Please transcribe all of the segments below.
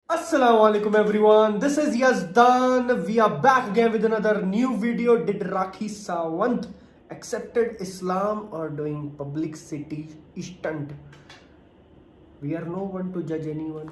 Assalamualaikum everyone, this is Yazdan. We are back again with another new video. Did Rakhi Sawant accepted Islam or doing publicity stunt? We are no one to judge anyone.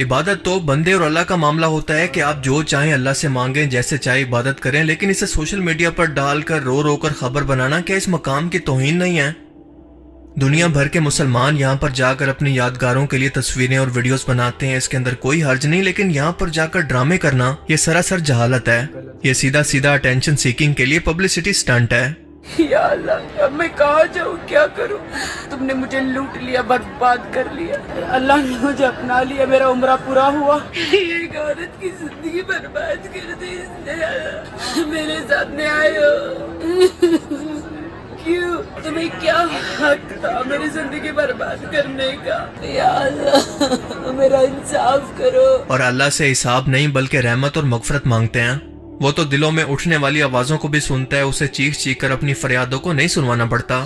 عبادت تو بندے اور اللہ کا معاملہ ہوتا ہے کہ آپ جو چاہیں اللہ سے مانگیں، جیسے چاہے عبادت کریں، لیکن اسے سوشل میڈیا پر ڈال کر رو رو کر خبر بنانا کیا اس مقام کی توہین نہیں ہے؟ دنیا بھر کے مسلمان یہاں پر جا کر اپنی یادگاروں کے لیے تصویریں اور ویڈیوز بناتے ہیں، اس کے اندر کوئی حرج نہیں، لیکن یہاں پر جا کر ڈرامے کرنا یہ سراسر جہالت ہے، یہ سیدھا سیدھا اٹینشن سیکنگ کے لیے پبلسٹی سٹنٹ ہے۔ یا اللہ، اب میں کہاں جاؤں، کیا کروں؟ تم نے مجھے لوٹ لیا، برباد کر لیا، اللہ نے مجھے اپنا لیا، میرا عمرہ پورا ہوا، ایک عورت کی زندگی برباد کر دی اس نے، میرے سامنے آئے ہو، کیوں؟ تمہیں کیا حق تھا میری زندگی برباد کرنے کا؟ یا اللہ میرا انصاف کرو۔ اور اللہ سے حساب نہیں بلکہ رحمت اور مغفرت مانگتے ہیں۔ وہ تو دلوں میں اٹھنے والی آوازوں کو بھی سنتا ہے، اسے چیخ چیخ کر اپنی فریادوں کو نہیں سنوانا پڑتا۔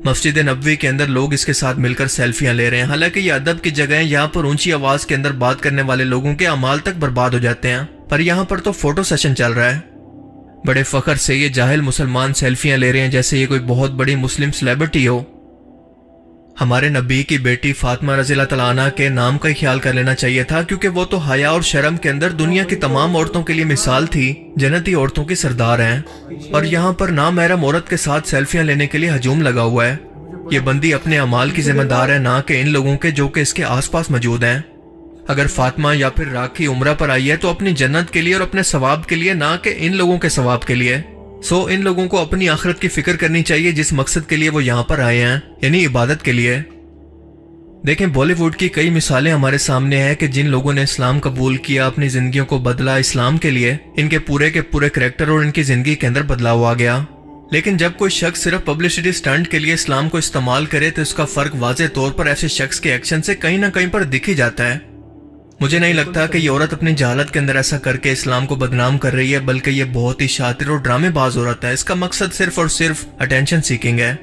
مسجد نبوی کے اندر لوگ اس کے ساتھ مل کر سیلفیاں لے رہے ہیں، حالانکہ یہ ادب کی جگہ ہے، یہاں پر اونچی آواز کے اندر بات کرنے والے لوگوں کے اعمال تک برباد ہو جاتے ہیں، پر یہاں پر تو فوٹو سیشن چل رہا ہے۔ بڑے فخر سے یہ جاہل مسلمان سیلفیاں لے رہے ہیں جیسے یہ کوئی بہت بڑی مسلم سیلیبریٹی ہو۔ ہمارے نبی کی بیٹی فاطمہ رضی اللہ تعالیٰ عنہ کے نام کا ہی خیال کر لینا چاہیے تھا، کیونکہ وہ تو حیا اور شرم کے اندر دنیا کی تمام عورتوں کے لیے مثال تھی، جنتی عورتوں کی سردار ہیں، اور یہاں پر نامحرم عورت کے ساتھ سیلفیاں لینے کے لیے ہجوم لگا ہوا ہے۔ یہ بندی اپنے اعمال کی ذمہ دار ہے، نہ کہ ان لوگوں کے جو کہ اس کے آس پاس موجود ہیں۔ اگر فاطمہ یا پھر راکھی عمرہ پر آئی ہے تو اپنی جنت کے لیے اور اپنے ثواب کے لیے، نہ کہ ان لوگوں کے ثواب کے لیے۔ ان لوگوں کو اپنی آخرت کی فکر کرنی چاہیے جس مقصد کے لیے وہ یہاں پر آئے ہیں، یعنی عبادت کے لیے۔ دیکھیں، بالی ووڈ کی کئی مثالیں ہمارے سامنے ہیں کہ جن لوگوں نے اسلام قبول کیا، اپنی زندگیوں کو بدلا اسلام کے لیے، ان کے پورے کریکٹر اور ان کی زندگی کے اندر بدلاؤ آ گیا۔ لیکن جب کوئی شخص صرف پبلسٹی سٹنٹ کے لیے اسلام کو استعمال کرے تو اس کا فرق واضح طور پر ایسے شخص کے ایکشن سے کہیں نہ کہیں پر دکھ ہی جاتا ہے۔ مجھے نہیں لگتا کہ یہ عورت اپنی جہالت کے اندر ایسا کر کے اسلام کو بدنام کر رہی ہے، بلکہ یہ بہت ہی شاطر اور ڈرامے باز عورت ہے۔ اس کا مقصد صرف اور صرف اٹینشن سیکنگ ہے۔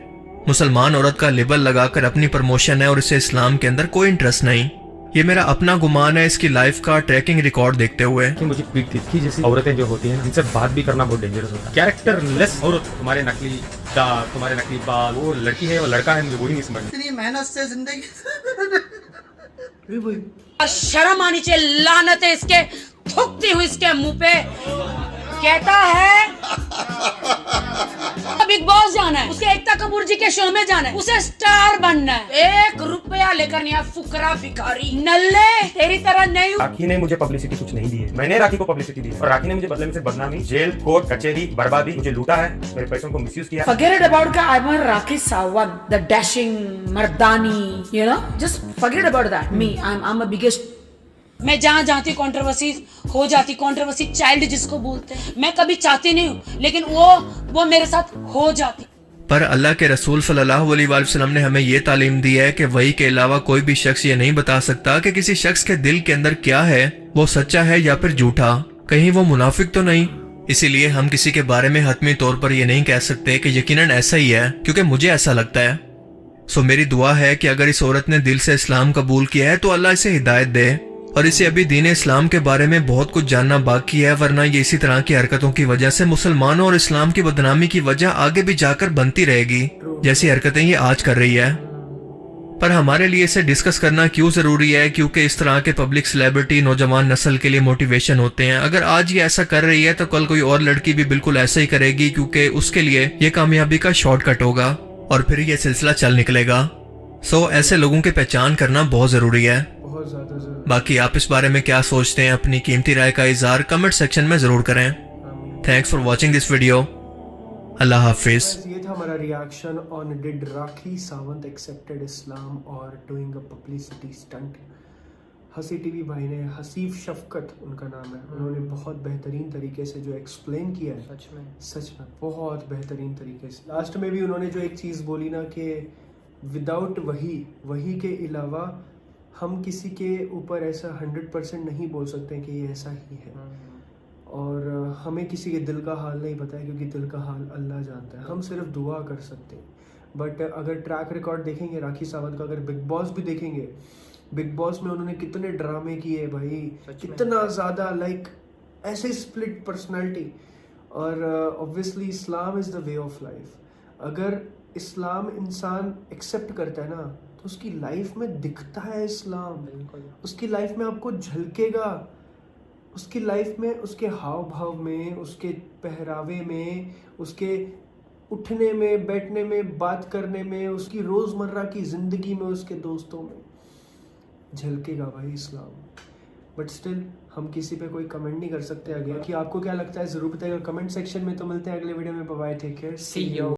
مسلمان عورت کا لیبل لگا کر اپنی پروموشن ہے اور اسے اسلام کے اندر کوئی انٹرسٹ نہیں۔ یہ میرا اپنا گمان ہے اس کی لائف کا ٹریکنگ ریکارڈ دیکھتے ہوئے۔ مجھے پیٹ تھی جیسی عورتیں جو ہوتی ہیں ان سے بات بھی کرنا بہت ڈینجرس ہوتا ہے۔ کیریکٹر لیس عورت، تمہارے نقلی دانت، تمہارے نقلی بال، وہ لڑکی ہے وہ لڑکا ہے، مجھے وہی نہیں سمجھ۔ اتنی محنت سے زندگی شرم آنی چاہیے، لعنت ہے اس کے تھوکتی ہوئی اس کے منہ پہ۔ کہتا ہے بگ باس جانا ہے، اسے ایکتا کپور جی کے شو میں جانا ہے، اسے سٹار بننا ہے، 1 روپیہ لے کر نہیں آیا، فقرا بھکاری نلے تیری طرح نہیں۔ راکھی نے مجھے پبلسٹی کچھ نہیں دی ہے، میں نے راکھی کو پبلسٹی دی، اور راکھی نے مجھے بدلے میں سے بدنامی، جیل، کورٹ، کچہری، بربادی، مجھے لوٹا ہے، میرے پیسوں کو مس یوز کیا۔ Forget it about that. I'm a Rakhi Sawant, the dashing Mardani, you know. Just forget about that. Me, I'm a biggest. میں جہاں جاتی کنٹروورسیز ہو جاتی، کنٹروورسی چائلڈ جس کو بولتے ہیں، میں کبھی چاہتی نہیں ہوں، لیکن وہ میرے ساتھ ہو جاتی۔ پر اللہ کے رسول صلی اللہ علیہ وآلہ وسلم نے ہمیں یہ تعلیم دی ہے کہ وحی کے علاوہ کوئی بھی شخص یہ نہیں بتا سکتا کہ کسی شخص کے دل کے اندر کیا ہے، وہ سچا ہے یا پھر جھوٹا، کہیں وہ منافق تو نہیں۔ اسی لیے ہم کسی کے بارے میں حتمی طور پر یہ نہیں کہہ سکتے کہ یقیناً ایسا ہی ہے، کیونکہ مجھے ایسا لگتا ہے۔ میری دعا ہے کہ اگر اس عورت نے دل سے اسلام قبول کیا ہے تو اللہ اسے ہدایت دے، اور اسے ابھی دین اسلام کے بارے میں بہت کچھ جاننا باقی ہے، ورنہ یہ اسی طرح کی حرکتوں کی وجہ سے مسلمانوں اور اسلام کی بدنامی کی وجہ آگے بھی جا کر بنتی رہے گی، جیسی حرکتیں یہ آج کر رہی ہے۔ پر ہمارے لیے اسے ڈسکس کرنا کیوں ضروری ہے؟ کیونکہ اس طرح کے پبلک سیلیبریٹی نوجوان نسل کے لیے موٹیویشن ہوتے ہیں۔ اگر آج یہ ایسا کر رہی ہے تو کل کوئی اور لڑکی بھی بالکل ایسا ہی کرے گی، کیونکہ اس کے لیے یہ کامیابی کا شارٹ کٹ ہوگا اور پھر یہ سلسلہ چل نکلے گا۔ ایسے لوگوں کی پہچان کرنا بہت ضروری ہے۔ بہت زیادہ ضروری۔ باقی آپ اس بارے میں کیا سوچتے ہیں؟ اپنی قیمتی رائے کا اظہار کمنٹ سیکشن میں ضرور کریں۔ Thanks for watching this video. اللہ حافظ۔ یہ تھا ہمارا reaction on did Rakhi Sawant accepted Islam اور ڈوئنگ اے پبلسٹی سٹنٹ۔ ہسی ٹی وی بھائی نے، حسیف شفقت ان کا نام ہے، انہوں نے بہت بہترین طریقے سے جو ایکسپلین کیا ہے، سچ میں بہت بہترین طریقے سے۔ لاسٹ میں بھی انہوں نے جو ایک چیز بولی نا کہ وداؤٹ وہی کے علاوہ ہم کسی کے اوپر ایسا 100% نہیں بول سکتے کہ یہ ایسا ہی ہے، اور ہمیں کسی کے دل کا حال نہیں پتہ ہے، کیونکہ دل کا حال اللہ جانتا ہے۔ ہم صرف دعا کر سکتے ہیں۔ بٹ اگر ٹریک ریکارڈ دیکھیں گے راکھی ساونت کا، اگر بگ باس بھی دیکھیں گے، بگ باس میں انہوں نے کتنے ڈرامے کیے بھائی، کتنا زیادہ لائک ایسے سپلٹ پرسنالٹی۔ اور obviously Islam is the way of life. اگر اسلام انسان ایکسیپٹ کرتا ہے نا تو اس کی لائف میں دکھتا ہے اسلام, اس کی لائف میں آپ کو جھلکے گا, اس کی لائف میں, اس کے ہاؤ بھاؤ میں, اس کے پہراوے میں, اس کے اٹھنے میں, بیٹھنے میں, بات کرنے میں, اس کی روزمرہ کی زندگی میں, اس کے دوستوں میں جھلکے گا بھائی اسلام. بٹ اسٹل ہم کسی پہ کوئی کمنٹ نہیں کر سکتے آگے. کہ آپ کو کیا لگتا ہے ضرور بتائیے گا کمنٹ سیکشن میں. تو ملتے ہیں اگلے ویڈیو میں. Bye, take care, see you.